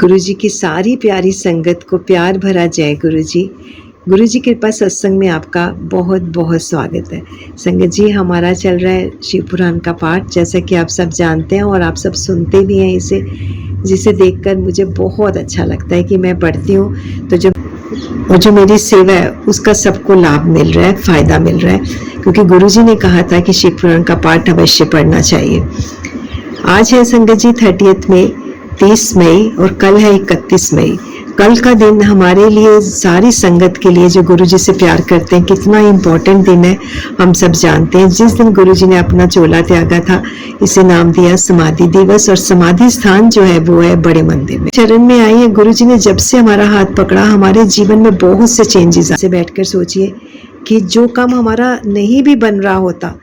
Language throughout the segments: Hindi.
गुरु जी की सारी प्यारी संगत को प्यार भरा जय गुरु जी। गुरु जी कृपा सत्संग में आपका बहुत बहुत स्वागत है। संगत जी, हमारा चल रहा है शिव पुराण का पाठ, जैसा कि आप सब जानते हैं और आप सब सुनते भी हैं इसे, जिसे देखकर मुझे बहुत अच्छा लगता है कि मैं पढ़ती हूँ तो जो मेरी सेवा है उसका सबको लाभ मिल रहा है, फ़ायदा मिल रहा है, क्योंकि गुरु जी ने कहा था कि शिव पुराण का पाठ अवश्य पढ़ना चाहिए। आज है संगत जी 30 मई, 30 मई और कल है 31 मई। कल का दिन हमारे लिए, सारी संगत के लिए जो गुरु जी से प्यार करते हैं, कितना इम्पोर्टेंट दिन है हम सब जानते हैं। जिस दिन गुरु जी ने अपना चोला त्यागा था, इसे नाम दिया समाधि दिवस, और समाधि स्थान जो है वो है बड़े मंदिर में। शरण में आई है गुरु जी ने, जब से हमारा हाथ पकड़ा हमारे जीवन में बहुत से चेंजेस। से बैठकर सोचिए कि जो काम हमारा नहीं भी बन रहा होता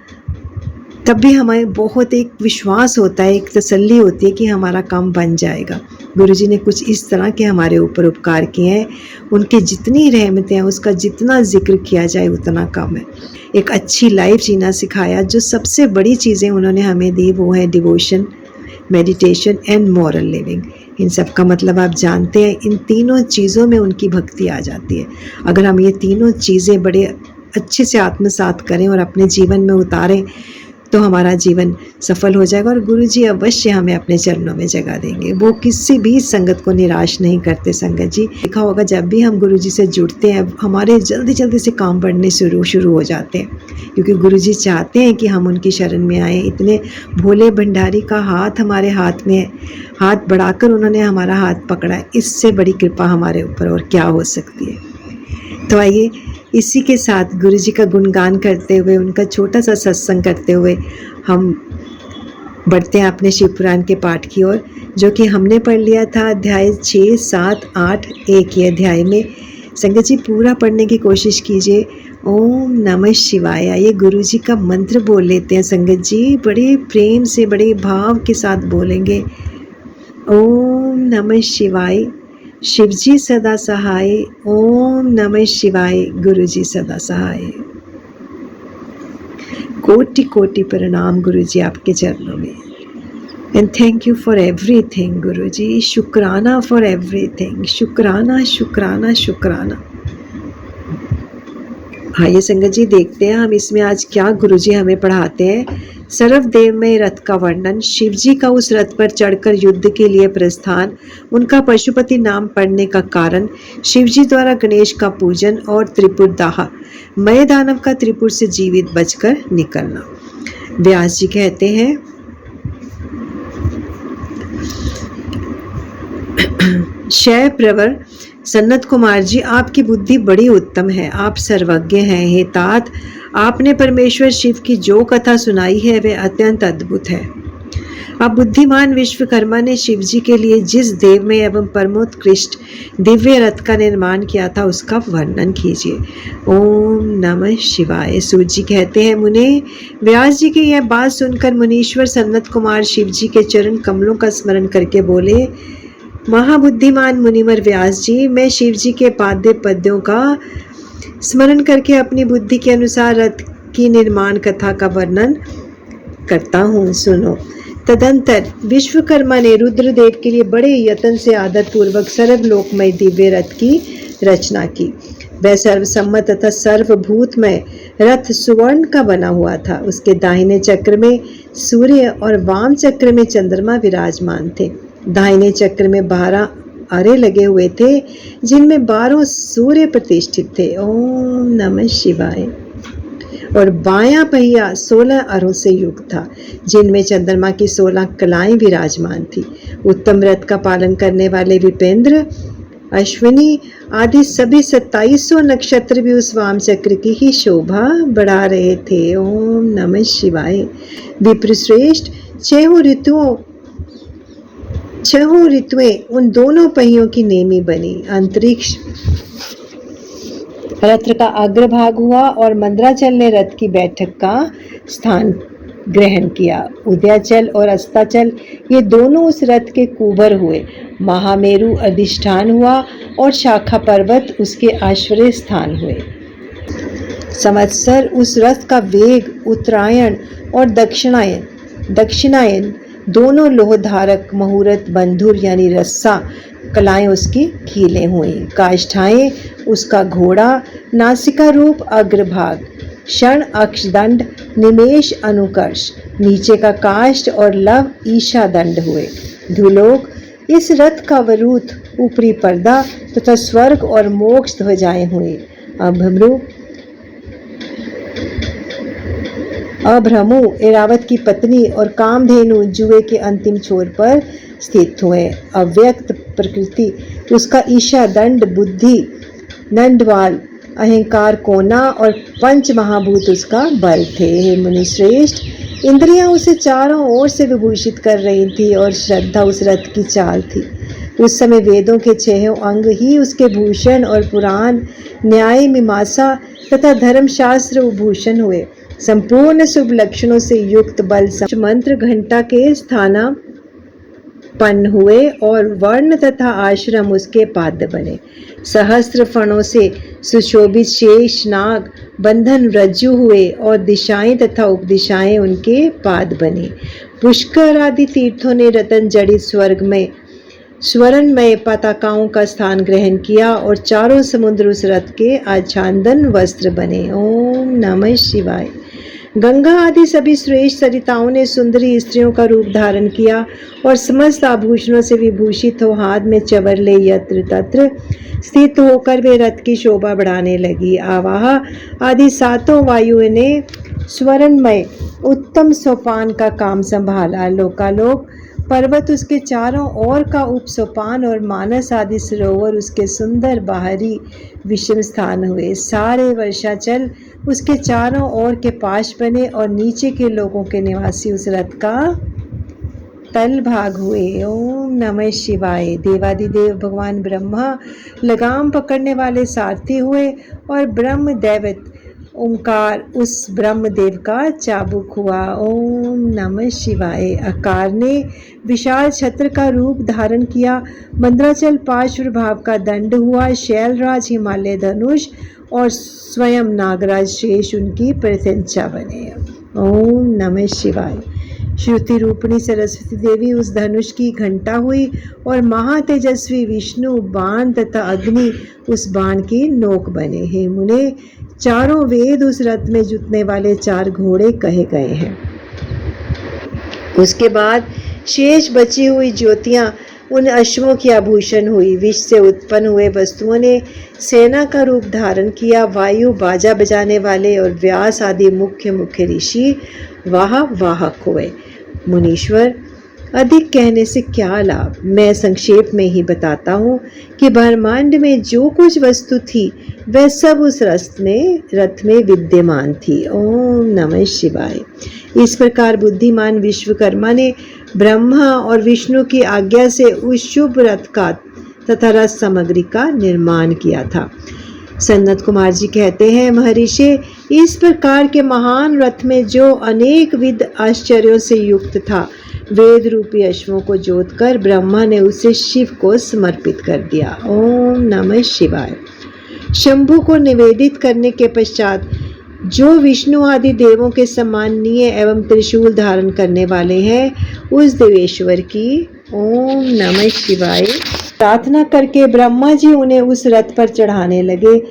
तब भी हमें बहुत एक विश्वास होता है, एक तसल्ली होती है कि हमारा काम बन जाएगा। गुरुजी ने कुछ इस तरह के हमारे ऊपर उपकार किए हैं, उनकी जितनी रहमतें हैं उसका जितना जिक्र किया जाए उतना कम है। एक अच्छी लाइफ जीना सिखाया, जो सबसे बड़ी चीज़ें उन्होंने हमें दी वो है devotion, meditation and moral living. इन सब का मतलब आप जानते हैं, इन तीनों चीज़ों में उनकी भक्ति आ जाती है। अगर हम ये तीनों चीज़ें बड़े अच्छे से आत्मसात करें और अपने जीवन में उतारें तो हमारा जीवन सफल हो जाएगा, और गुरु जी अवश्य हमें अपने चरणों में जगह देंगे। वो किसी भी संगत को निराश नहीं करते। संगत जी, देखा होगा जब भी हम गुरु जी से जुड़ते हैं हमारे जल्दी जल्दी से काम बढ़ने शुरू हो जाते हैं, क्योंकि गुरु जी चाहते हैं कि हम उनकी शरण में आएँ। इतने भोले भंडारी का हाथ हमारे हाथ में है, हाथ बढ़ाकर उन्होंने हमारा हाथ पकड़ा है। इससे बड़ी कृपा हमारे ऊपर और क्या हो सकती है। तो आइए इसी के साथ गुरु जी का गुणगान करते हुए, उनका छोटा सा सत्संग करते हुए हम बढ़ते हैं अपने शिव पुराण के पाठ की ओर, जो कि हमने पढ़ लिया था अध्याय 6, 7, 8, 1 ये अध्याय में। संगत जी पूरा पढ़ने की कोशिश कीजिए। ओम नमः शिवाय, ये गुरु जी का मंत्र बोल लेते हैं संगत जी, बड़े प्रेम से बड़े भाव के साथ बोलेंगे। ओम नमः शिवाय, शिवजी सदा सहाय। ओम नमः शिवाय, गुरुजी सदा सहाय। कोटि कोटि प्रणाम गुरुजी आपके चरणों में। And thank you for everything Guruji, शुक्राना फॉर एवरीथिंग, शुक्राना शुक्राना शुक्राना। आइए संगत जी देखते हैं हम इसमें आज क्या गुरुजी हमें पढ़ाते हैं। सर्वदेवमय रथ का वर्णन, शिवजी का उस रथ पर चढ़कर युद्ध के लिए प्रस्थान, उनका पशुपति नाम पड़ने का कारण, शिवजी द्वारा गणेश का पूजन और त्रिपुर दाह, मय दानव का त्रिपुर से जीवित बचकर निकलना। व्यास जी कहते हैं, शय प्रवर सन्नत कुमार जी, आपकी बुद्धि बड़ी उत्तम है, आप सर्वज्ञ हैं। हे तात, आपने परमेश्वर शिव की जो कथा सुनाई है वह अत्यंत अद्भुत है। अब बुद्धिमान विश्वकर्मा ने शिव जी के लिए जिस देवमय एवं परमोत्कृष्ट दिव्य रथ का निर्माण किया था उसका वर्णन कीजिए। ओम नमः शिवाय। सूत जी कहते हैं, मुने, व्यास जी की यह बात सुनकर मुनीश्वर सन्नत कुमार शिव जी के चरण कमलों का स्मरण करके बोले, महाबुद्धिमान मुनिवर व्यास जी, मैं शिव जी के पाद्य पद्यों का स्मरण करके अपनी बुद्धि के अनुसार रथ की निर्माण कथा का वर्णन करता हूँ, सुनो। तदंतर विश्वकर्मा ने रुद्रदेव के लिए बड़े यत्न से आदर पूर्वक सर्वलोकमय दिव्य रथ की रचना की। वह सर्वसम्मत तथा सर्वभूतमय रथ सुवर्ण का बना हुआ था। उसके दाहिने चक्र में सूर्य और वाम चक्र में चंद्रमा विराजमान थे। दाहिने चक्र में 12 अरे लगे हुए थे, जिनमें 12 सूर्य प्रतिष्ठित थे। ओम नमः शिवाय। और बायां पहिया 16 अरों से युक्त था, जिनमें चंद्रमा की 16 कलाएं विराजमान थी। उत्तम रथ का पालन करने वाले विपेंद्र, अश्विनी आदि सभी 2700 नक्षत्र भी उस वाम चक्र की ही शोभा बढ़ा रहे थे। ओम नमः शिवाय। विप्रश्रेष्ठ छहों ऋतुएं उन दोनों पहियों की नेमी बनी। अंतरिक्ष रथ का अग्रभाग हुआ और मंदराचल ने रथ की बैठक का स्थान ग्रहण किया। उदयाचल और अस्ताचल ये दोनों उस रथ के कुबर हुए। महामेरु अधिष्ठान हुआ और शाखा पर्वत उसके आश्रय स्थान हुए। संवत्सर उस रथ का वेग, उत्तरायण और दक्षिणायन दोनों लोहधारक मुहूर्त बंधुर यानी रस्सा कलाएं उसकी खीले हुई, काष्ठाएं उसका घोड़ा, नासिका रूप अग्रभाग, क्षण अक्षदंड, निमेष अनुकर्ष, नीचे का काष्ठ और लव ईशा दंड हुए। धुलोक इस रथ का वरूथ, ऊपरी पर्दा तथा स्वर्ग और मोक्ष ध्वजाएं हुई। अभ्रमु एरावत की पत्नी और कामधेनु जुए के अंतिम छोर पर स्थित हुए। अव्यक्त प्रकृति उसका ईशा दंड, बुद्धि नंदवाल, अहंकार कोना और पंच महाभूत उसका बल थे। हे मुनि श्रेष्ठ, इंद्रियां उसे चारों ओर से विभूषित कर रही थी और श्रद्धा उस रथ की चाल थी। उस समय वेदों के 6 अंग ही उसके भूषण और पुराण, न्याय, मीमांसा तथा धर्मशास्त्र भूषण हुए। संपूर्ण शुभ लक्षणों से युक्त बल मंत्र घंटा के स्थानापन्न हुए और वर्ण तथा आश्रम उसके पाद्य बने। सहस्त्र फणों से सुशोभित शेष नाग बंधन रज्जु हुए और दिशाएं तथा उपदिशाएं उनके पाद बने। पुष्कर आदि तीर्थों ने रतन जड़ित स्वर्ग में स्वर्णमय पताकाओं का स्थान ग्रहण किया और चारों समुद्र उस रथ के आच्छादन वस्त्र बने। ओम नमः शिवाय। गंगा आदि सभी श्रेष्ठ सरिताओं ने सुंदरी स्त्रियों का रूप धारण किया और समस्त आभूषणों से विभूषित हो हाथ में चवर ले यत्र तत्र स्थित होकर वे रथ की शोभा बढ़ाने लगी। आवाह आदि 7 वायुओं ने स्वर्णमय उत्तम सोपान का काम संभाला। लोकालोक पर्वत उसके चारों ओर का उपसोपान और मानस आदि सरोवर उसके सुंदर बाहरी विषम स्थान हुए। सारे वर्षाचल उसके चारों ओर के पाश बने और नीचे के लोगों के निवासी उस रथ का तल भाग हुए। ओम नमः शिवाय। देवादिदेव भगवान ब्रह्मा लगाम पकड़ने वाले सारथी हुए और ब्रह्म दैवत ओंकार उस ब्रह्मदेव का चाबुक हुआ। ओम नमः शिवाय। आकार ने विशाल छत्र का रूप धारण किया। मंद्राचल पार्श्व भाव का दंड हुआ। शैलराज हिमालय धनुष और स्वयं नागराज शेष उनकी प्रशंसा बने। ओम नमः शिवाय। श्रुति रूपिणी सरस्वती देवी उस धनुष की घंटा हुई और महातेजस्वी विष्णु बाण तथा अग्नि उस बाण की नोक बने। हे मुने, चारों वेद उस रथ में जुतने वाले 4 घोड़े कहे गए हैं। उसके बाद शेष बची हुई ज्योतियां उन अश्वों की आभूषण हुई। विष से उत्पन्न हुए वस्तुओं ने सेना का रूप धारण किया। वायु बाजा बजाने वाले और व्यास आदि मुख्य मुख्य ऋषि वाहक हुए। मुनीश्वर, अधिक कहने से क्या लाभ, मैं संक्षेप में ही बताता हूँ कि ब्रह्मांड में जो कुछ वस्तु थी वह सब उस रथ में विद्यमान थी। ओम नमः शिवाय। इस प्रकार बुद्धिमान विश्वकर्मा ने ब्रह्मा और विष्णु की आज्ञा से उस शुभ रथ का तथा रथ सामग्री का निर्माण किया था। सनत कुमार जी कहते हैं, महर्षि, इस प्रकार के महान रथ में जो अनेक विध आश्चर्यों से युक्त था, वेद रूपी अश्वों को जोतकर ब्रह्मा ने उसे शिव को समर्पित कर दिया। ओम नमः शिवाय। शंभु को निवेदित करने के पश्चात जो विष्णु आदि देवों के सम्माननीय एवं त्रिशूल धारण करने वाले हैं, उस देवेश्वर की ओम नमः शिवाय प्रार्थना करके ब्रह्मा जी उन्हें उस रथ पर चढ़ाने लगे।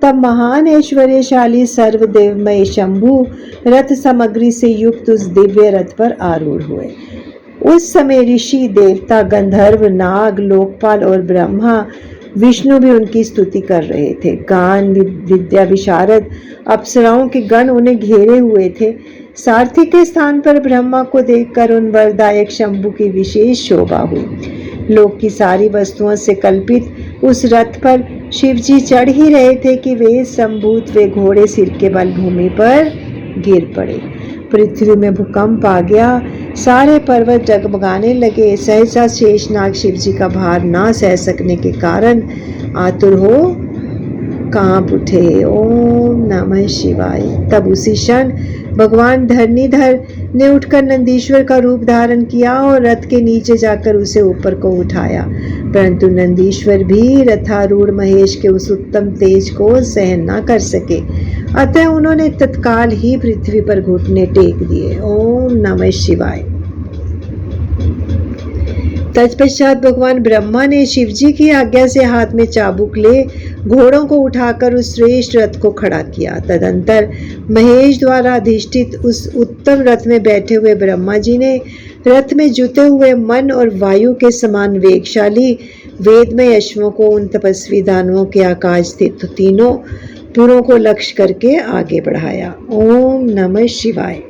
तब महान ऐश्वर्यशाली सर्वदेवमय शंभु रथ सामग्री से युक्त उस दिव्य रथ पर आरूढ़ हुए। उस समय ऋषि, देवता, गंधर्व, नाग, लोकपाल और ब्रह्मा विष्णु भी उनकी स्तुति कर रहे थे। गान विद्या विशारद अप्सराओं के गण उन्हें घेरे हुए थे। सारथी के स्थान पर ब्रह्मा को देखकर उन वरदायक शंभु की विशेष शोभा हुई। लोक की सारी वस्तुओं से कल्पित उस रथ पर शिवजी चढ़ ही रहे थे कि वे संभूत वे घोड़े सिर के बल भूमि पर गिर पड़े। पृथ्वी में भूकंप आ गया। सारे पर्वत डगमगाने लगे। सहसा शेषनाग शिवजी का भार ना सह सकने के कारण आतुर हो कांप उठे। ओम नमः शिवाय। तब उसी क्षण भगवान धरणीधर ने उठकर नंदीश्वर का रूप धारण किया और रथ के नीचे जाकर उसे ऊपर को उठाया, परंतु नंदीश्वर भी रथारूढ़ महेश के उस उत्तम तेज को सहन न कर सके। अतः उन्होंने तत्काल ही पृथ्वी पर घुटने टेक दिए। ओम नमः शिवाय। तत्पश्चात भगवान ब्रह्मा ने शिवजी की आज्ञा से हाथ में चाबुक ले घोड़ों को उठाकर उस श्रेष्ठ रथ को खड़ा किया। तदंतर महेश द्वारा अधिष्ठित उस उत्तम रथ में बैठे हुए ब्रह्मा जी ने रथ में जुते हुए मन और वायु के समान वेगशाली वेदमय अश्वों को उन तपस्वी दानवों के आकाश स्थित तीनों पुरों को लक्ष्य करके आगे बढ़ाया। ओम नमः शिवाय।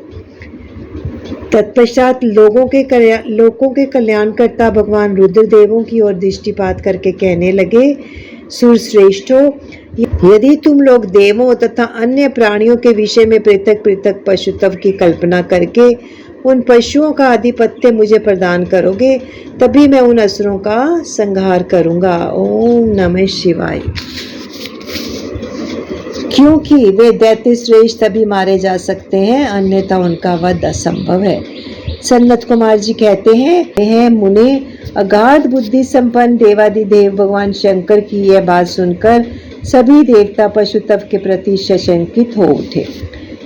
तत्पश्चात लोगों के कल्याणकर्ता भगवान रुद्रदेवों की ओर दृष्टिपात करके कहने लगे, सुरश्रेष्ठों, यदि तुम लोग देवों तथा अन्य प्राणियों के विषय में पृथक पृथक पशुत्व की कल्पना करके उन पशुओं का आधिपत्य मुझे प्रदान करोगे, तभी मैं उन असुरों का संहार करूंगा। ओम नमः शिवाय। क्योंकि वे दैत्य श्रेष्ठ तभी मारे जा सकते हैं, अन्यथा उनका वध असंभव है। सनत कुमार जी कहते हैं, मुने, अगाध बुद्धि संपन्न देवादिदेव भगवान शंकर की यह बात सुनकर सभी देवता पशुत्व के प्रति सशंकित हो उठे,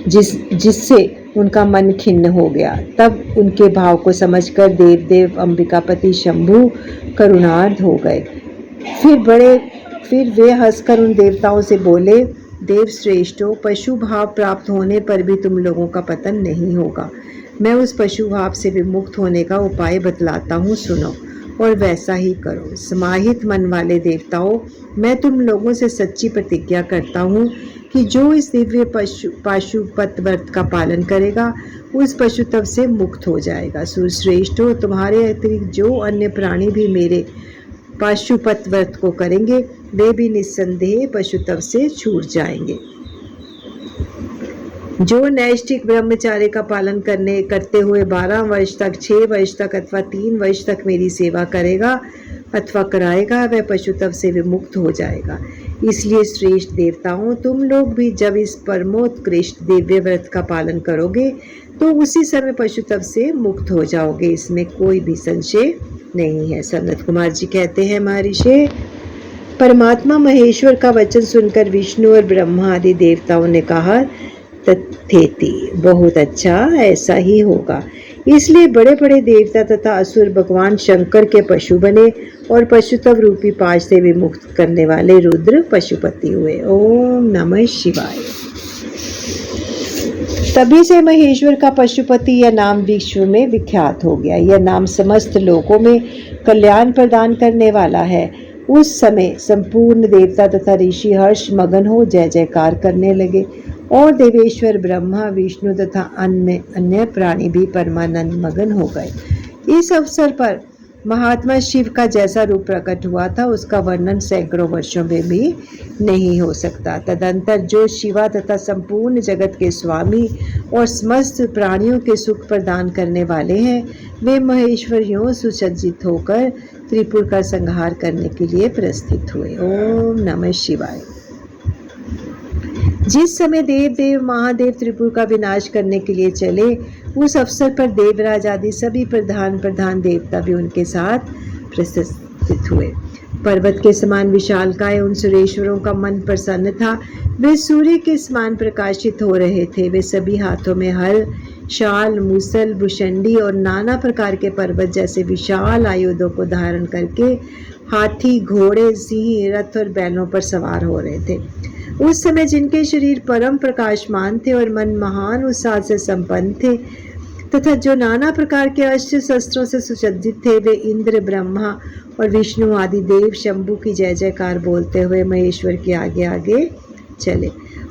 जिससे उनका मन खिन्न हो गया। तब उनके भाव को समझकर देव अंबिकापति शंभु करुणार्ध हो गए। फिर वे हंसकर उन देवताओं से बोले, देव श्रेष्ठों, पशु भाव प्राप्त होने पर भी तुम लोगों का पतन नहीं होगा। मैं उस पशु भाव से विमुक्त होने का उपाय बतलाता हूँ, सुनो और वैसा ही करो। समाहित मन वाले देवताओं, मैं तुम लोगों से सच्ची प्रतिज्ञा करता हूँ कि जो इस दिव्य पाशुपत व्रत का पालन करेगा उस पशुत्व से मुक्त हो जाएगा। सुरश्रेष्ठों, तुम्हारे अतिरिक्त जो अन्य प्राणी भी मेरे पाशुपत व्रत को करेंगे वे भी निस्संदेह पशुत्व से छूट जाएंगे। जो नैष्ठिक ब्रह्मचार्य का पालन करते हुए 12 वर्ष तक, 6 वर्ष तक अथवा 3 वर्ष तक मेरी सेवा करेगा अथवा कराएगा, वह पशुत्व से विमुक्त हो जाएगा। इसलिए श्रेष्ठ देवताओं, तुम लोग भी जब इस परमोत्कृष्ट दिव्य व्रत का पालन करोगे तो उसी समय पशुत्व से मुक्त हो जाओगे, इसमें कोई भी संशय नहीं है। सनत कुमार जी कहते हैं, महर्षि, परमात्मा महेश्वर का वचन सुनकर विष्णु और ब्रह्मा आदि देवताओं ने कहा, तथेति, बहुत अच्छा, ऐसा ही होगा। इसलिए बड़े बड़े देवता तथा असुर भगवान शंकर के पशु बने और पशुत्व रूपी पाश से विमुक्त करने वाले रुद्र पशुपति हुए। ओम नमः शिवाय। तभी से महेश्वर का पशुपति यह नाम विश्व में विख्यात हो गया। यह नाम समस्त लोकों में कल्याण प्रदान करने वाला है। उस समय संपूर्ण देवता तथा ऋषि हर्ष मगन हो जय जयकार करने लगे और देवेश्वर ब्रह्मा, विष्णु तथा अन्य प्राणी भी परमानंद मगन हो गए। इस अवसर पर महात्मा शिव का जैसा रूप प्रकट हुआ था उसका वर्णन सैकड़ों वर्षों में भी नहीं हो सकता। तदंतर जो शिवा तथा संपूर्ण जगत के स्वामी और समस्त प्राणियों के सुख प्रदान करने वाले हैं, वे महेश्वरियों सुसज्जित होकर त्रिपुर का संहार करने के लिए प्रस्थित हुए। ओम नमः शिवाय। जिस समय देव महादेव त्रिपुर का विनाश करने के लिए चले, उस अवसर पर देवराज आदि सभी प्रधान देवता भी उनके साथ प्रस्थित हुए। पर्वत के समान विशालकाय उन सुरेश्वरों का मन प्रसन्न था। वे सूर्य के समान प्रकाशित हो रहे थे। वे सभी हाथों में हल, शाल, मूसल, भुषंडी और नाना प्रकार के पर्वत जैसे विशाल आयुधों को धारण करके हाथी, घोड़े, सिंह, रथ और बैलों पर सवार हो रहे थे। उस समय जिनके शरीर परम प्रकाशमान थे और मन महान उत्साह से संपन्न थे तथा जो नाना प्रकार के अस्त्र शस्त्रों से सुसज्जित थे, वे इंद्र, ब्रह्मा और विष्णु आदि देव शंभु की जय जयकार बोलते हुए महेश्वर के आगे आगे चले।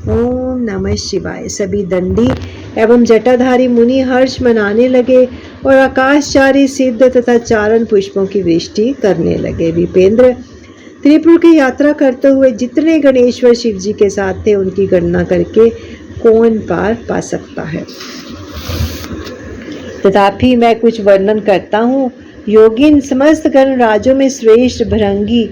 ओम नमः शिवाय। सभी दंडी एवं जटाधारी मुनि हर्ष मनाने लगे और आकाशचारी सिद्ध तथा चारण पुष्पों की वृष्टि करने लगे। विपेंद्र, त्रिपुर की यात्रा करते हुए जितने गणेश्वर शिव जी के साथ थे उनकी गणना करके कौन पार पा सकता है। तथापि मैं कुछ वर्णन करता हूँ। योगिन समस्त गण राज्यों में श्रेष्ठ भृंगी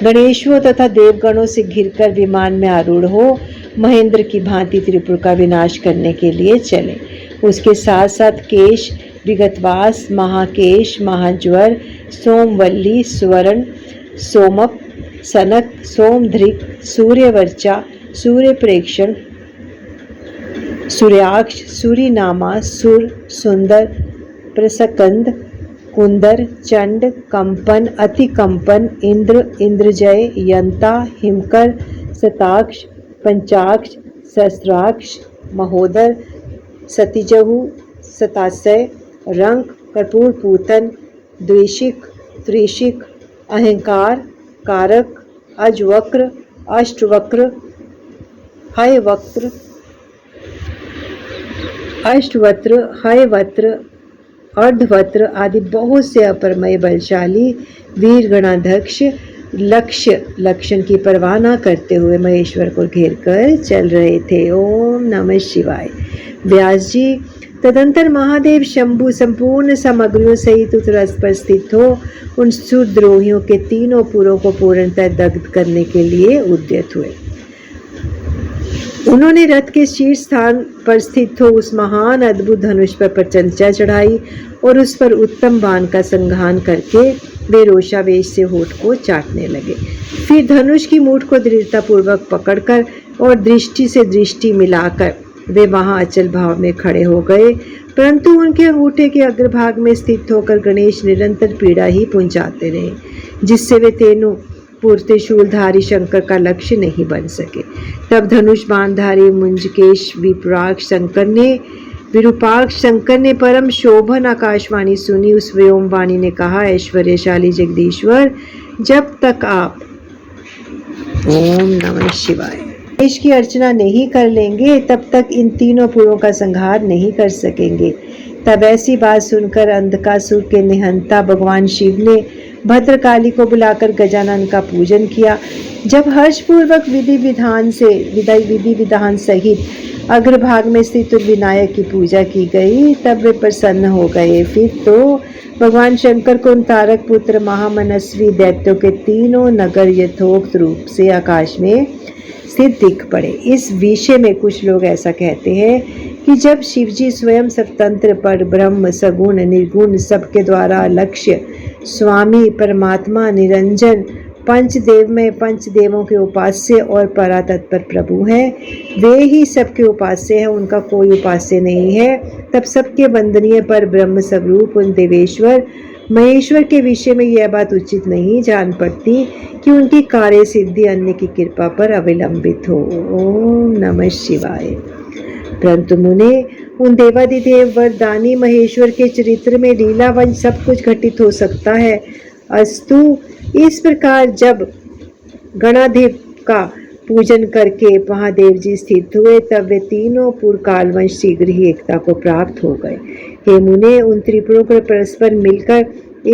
गणेशों तथा देवगणों से घिरकर विमान में आरूढ़ हो महेंद्र की भांति त्रिपुर का विनाश करने के लिए चले। उसके साथ साथ केश, विगतवास, महाकेश, महाज्वर, सोमवल्ली, स्वर्ण, सोमप, सनक, सोमधृक, सूर्यवर्चा, सूर्य प्रेक्षण, सूर्याक्ष, सूर्यनामा, सुर, सुंदर, प्रसकंद, कुंदर, चंड, कंपन, अतिकंपन, इंद्र, इंद्रजय, यंता, हिमकर, शताक्ष, पंचाक्ष, सहस्राक्ष, महोदर, सतीजहु, सताशय, रंक, कर्पूर पूतन, द्विशिक, त्रिशिक, अहंकार, कारक, अजवक्र, अष्टवक्र, हयवक्र, अष्टवक्र, हयवक्र, अर्धवक्र आदि बहुत से अपरमय बलशाली वीर गणाध्यक्ष लक्ष्य लक्षण की परवाह न करते हुए महेश्वर को घेर कर चल रहे थे। ओम नमः शिवाय। व्यास जी, तदंतर महादेव शंभु संपूर्ण सामग्रियों सहित उस रथ पर स्थित हो उन सुद्रोहियों के तीनों पुरों को पूर्णतः दग्ध करने के लिए उद्यत हुए। उन्होंने रथ के शीर्ष स्थान पर स्थित हो उस महान अद्भुत धनुष पर प्रचंचा चढ़ाई और उस पर उत्तम बाण का संघान करके वे रोषावेश से होठ को चाटने लगे। फिर धनुष की मूठ को दृढ़तापूर्वक पकड़कर और दृष्टि से दृष्टि मिलाकर वे वहां अचल भाव में खड़े हो गए, परंतु उनके अंगूठे के अग्रभाग में स्थित होकर गणेश निरंतर पीड़ा ही पहुंचाते रहे, जिससे वे तीनों त्रिशूलधारी शंकर का लक्ष्य नहीं बन सके। तब धनुष बाणधारी मुंजकेश विरूपाक्ष शंकर ने परम शोभन आकाशवाणी सुनी। उस व्योम वाणी ने कहा, ऐश्वर्यशाली जगदीश्वर, जब तक आप ओम नमः शिवाय गणेश की अर्चना नहीं कर लेंगे तब तक इन तीनों पुरों का संहार नहीं कर सकेंगे। तब ऐसी बात सुनकर अंधकासुर के निहंता भगवान शिव ने भद्रकाली को बुलाकर गजानन का पूजन किया। जब हर्षपूर्वक विधि विधान सहित अग्रभाग में स्थित विनायक की पूजा की गई, तब वे प्रसन्न हो गए। फिर तो भगवान शंकर को उन तारक पुत्र महामनस्वी दैत्यों के तीनों नगर यथोक्त रूप से आकाश में स्थित दिख पड़े। इस विषय में कुछ लोग ऐसा कहते हैं कि जब शिवजी स्वयं स्वतंत्र पर ब्रह्म सगुण निर्गुण सबके द्वारा लक्ष्य स्वामी परमात्मा निरंजन पंचदेव में पंचदेवों के उपास्य और परातत्पर प्रभु हैं, वे ही सबके उपास्य हैं, उनका कोई उपास्य नहीं है, तब सबके वंदनीय पर ब्रह्म स्वरूप उन देवेश्वर महेश्वर के विषय में यह बात उचित नहीं जान पड़ती कि उनकी कार्य सिद्धि अन्य की कृपा पर अविलंबित हो। ओम नमः शिवाय। परंतु मुने, उन देवादिदेव वरदानी महेश्वर के चरित्र में लीलावंश सब कुछ घटित हो सकता है। अस्तु, इस प्रकार जब गणाधिप का पूजन करके महादेव जी स्थित हुए, तब वे तीनों पूर्व कालवंश शीघ्र ही एकता को प्राप्त हो गए। हे मुने, उन त्रिपुरों को परस्पर मिलकर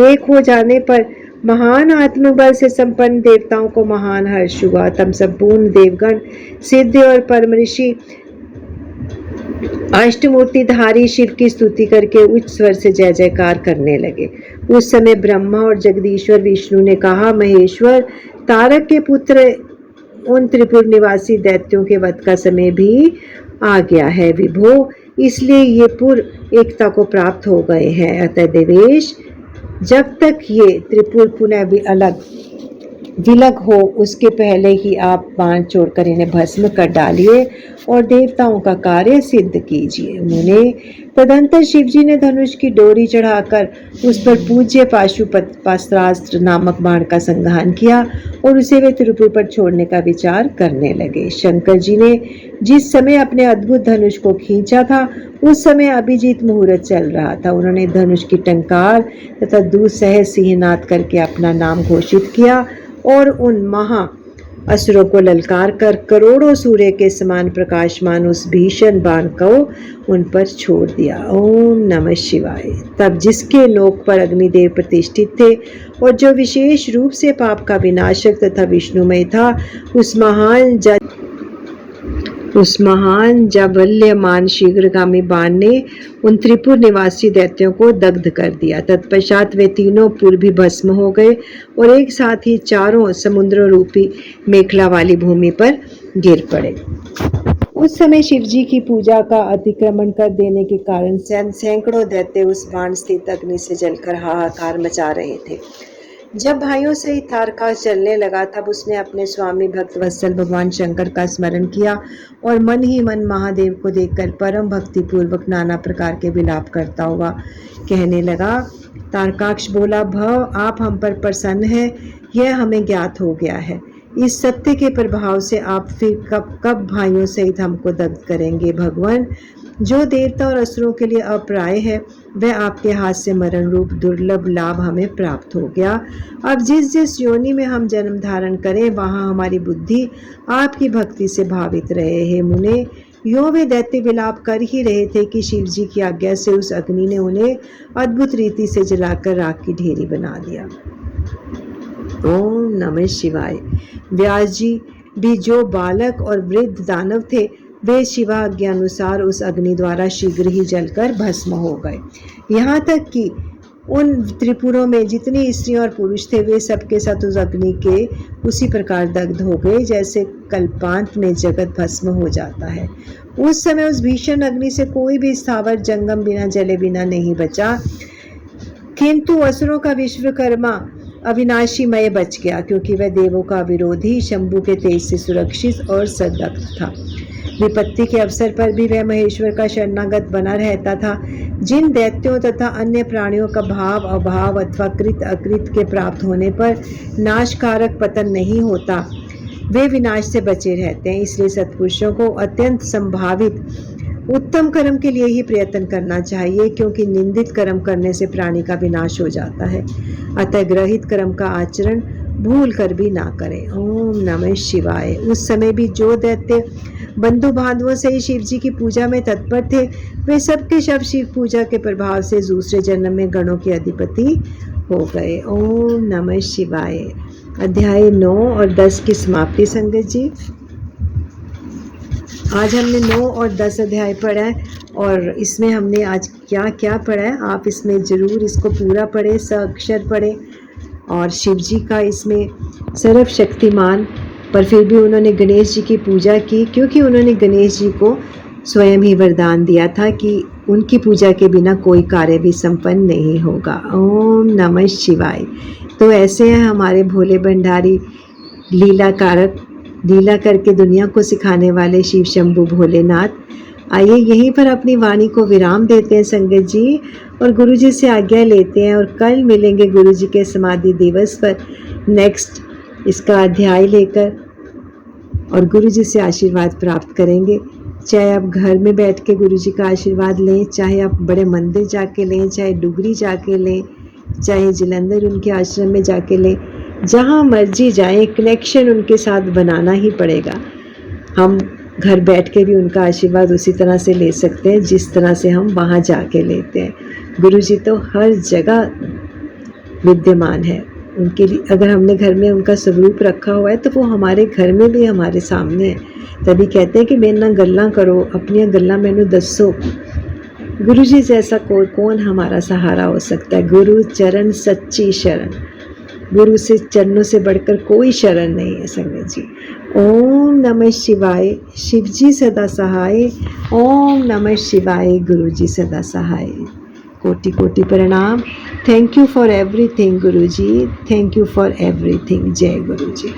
एक हो जाने पर महान आत्मबल से संपन्न देवताओं को महान हर्ष हुआ। तब संपूर्ण देवगण सिद्ध और परम ऋषि अष्टमूर्तिधारी शिव की स्तुति करके उच्च स्वर से जय जयकार करने लगे। उस समय ब्रह्मा और जगदीश्वर विष्णु ने कहा, महेश्वर, तारक के पुत्र उन त्रिपुर निवासी दैत्यों के वध का समय भी आ गया है विभो, इसलिए ये पुर एकता को प्राप्त हो गए हैं। अतः देवेश, जब तक ये त्रिपुर पुनः भी विलग हो, उसके पहले ही आप बाण छोड़कर इन्हें भस्म कर डालिए और देवताओं का कार्य सिद्ध कीजिए। मुने, तदंतर शिवजी ने धनुष की डोरी चढ़ाकर उस पर पूज्य पाशुपतास्त्र नामक बाण का संघान किया और उसे वे त्रिपुर पर छोड़ने का विचार करने लगे। शंकर जी ने जिस समय अपने अद्भुत धनुष को खींचा था, उस समय अभिजीत मुहूर्त चल रहा था। उन्होंने धनुष की टंकार तथा दूसह सिंहनाद करके अपना नाम घोषित किया और उन महा असुरों को ललकार कर करोड़ों सूर्य के समान प्रकाशमान उस भीषण बाण को उन पर छोड़ दिया। ओम नमः शिवाय। तब जिसके नोक पर अग्निदेव प्रतिष्ठित थे और जो विशेष रूप से पाप का विनाशक तथा विष्णुमय था, उस महान जाबल्यमान शीघ्रगामी बाण ने उन त्रिपुर निवासी दैत्यों को दग्ध कर दिया। तत्पश्चात वे तीनों पुर भी भस्म हो गए और एक साथ ही चारों समुद्र रूपी मेखला वाली भूमि पर गिर पड़े। उस समय शिवजी की पूजा का अतिक्रमण कर देने के कारण सैकड़ों दैत्य उस बाण स्थित अग्नि से जलकर हाहाकार मचा रहे थे। जब भाइयों से तारकाश चलने लगा तब उसने अपने स्वामी भक्त वत्सल भगवान शंकर का स्मरण किया और मन ही मन महादेव को देखकर परम भक्ति पूर्वक नाना प्रकार के विलाप करता हुआ कहने लगा। तारकाक्ष बोला, भव आप हम पर प्रसन्न है, यह हमें ज्ञात हो गया है। इस सत्य के प्रभाव से आप फिर कब कब भाइयों सहित हमको दग्ध करेंगे। भगवान, जो देवता और असुरों के लिए अप्राय है वह आपके हाथ से मरण रूप दुर्लभ लाभ हमें प्राप्त हो गया। अब जिस जिस योनि में हम जन्म धारण करें वहां हमारी बुद्धि आपकी भक्ति से भावित रहे। हे मुने, यो वे दैत्य विलाप कर ही रहे थे कि शिव जी की आज्ञा से उस अग्नि ने उन्हें अद्भुत रीति से जलाकर राख की ढेरी बना दिया। ओम नमः शिवाय। व्यास जी भी जो बालक और वृद्ध दानव थे वे शिवाज्ञानुसार उस अग्नि द्वारा शीघ्र ही जलकर भस्म हो गए। यहाँ तक कि उन त्रिपुरों में जितनी स्त्रियां और पुरुष थे वे सबके साथ उस अग्नि के उसी प्रकार दग्ध हो गए जैसे कल्पांत में जगत भस्म हो जाता है। उस समय उस भीषण अग्नि से कोई भी स्थावर जंगम बिना जले बिना नहीं बचा, किंतु असुरों का विश्वकर्मा अविनाशी मय बच गया, क्योंकि वह देवों का विरोधी शंभु के तेज से सुरक्षित और सदक्त था। विपत्ति के अवसर पर भी वह महेश्वर का शरणागत बना रहता था। जिन दैत्यों तथा अन्य प्राणियों का भाव अभाव अथवा कृत अकृत के प्राप्त होने पर नाशकारक पतन नहीं होता वे विनाश से बचे रहते हैं। इसलिए सत्पुरुषों को अत्यंत संभावित उत्तम कर्म के लिए ही प्रयत्न करना चाहिए, क्योंकि निंदित कर्म करने से प्राणी का विनाश हो जाता है। अतः ग्रहित कर्म का आचरण भूल कर भी ना करें। ओम नमः शिवाय। उस समय भी जो दैत्य बंधु बांधवों से ही शिव जी की पूजा में तत्पर थे वे सबके शव शिव पूजा के प्रभाव से दूसरे जन्म में गणों के अधिपति हो गए। ओम नमः शिवाय। अध्याय 9 और 10 की समाप्ति संगत जी। आज हमने 9 और 10 अध्याय पढ़ा है और इसमें हमने आज क्या क्या पढ़ा है आप इसमें ज़रूर इसको पूरा पढ़े, अक्षर पढ़े। और शिव जी का इसमें सर्वशक्तिमान पर फिर भी उन्होंने गणेश जी की पूजा की, क्योंकि उन्होंने गणेश जी को स्वयं ही वरदान दिया था कि उनकी पूजा के बिना कोई कार्य भी संपन्न नहीं होगा। ओम नमः शिवाय। तो ऐसे हैं हमारे भोले भंडारी लीला कारक, लीला करके दुनिया को सिखाने वाले शिव शंभु भोलेनाथ। आइए यहीं पर अपनी वाणी को विराम देते हैं संगत जी और गुरु जी से आज्ञा लेते हैं और कल मिलेंगे गुरु जी के समाधि दिवस पर नेक्स्ट इसका अध्याय लेकर और गुरु जी से आशीर्वाद प्राप्त करेंगे। चाहे आप घर में बैठ के गुरु जी का आशीर्वाद लें, चाहे आप बड़े मंदिर जाके लें, चाहे डुगरी जाके लें, चाहे जलंधर उनके आश्रम में जाके लें, जहाँ मर्जी जाएं कनेक्शन उनके साथ बनाना ही पड़ेगा। हम घर बैठ के भी उनका आशीर्वाद उसी तरह से ले सकते हैं जिस तरह से हम वहाँ जाके लेते हैं। गुरु जी तो हर जगह विद्यमान है। उनके लिए अगर हमने घर में उनका स्वरूप रखा हुआ है तो वो हमारे घर में भी हमारे सामने है। तभी कहते हैं कि मेरे ना गल्ला करो, अपनियां गल्ला मैनू दसो। गुरु जी जैसा कोई कौन हमारा सहारा हो सकता है। गुरु चरण सच्ची शरण, गुरु से चरणों से बढ़कर कोई शरण नहीं है संगत जी। ओम नमः शिवाय। शिव जी सदा सहाय। ओम नमः शिवाय। गुरु जी सदा सहाय। कोटि कोटि प्रणाम। Thank you for everything Guru ji, thank you for everything. जय गुरु जी।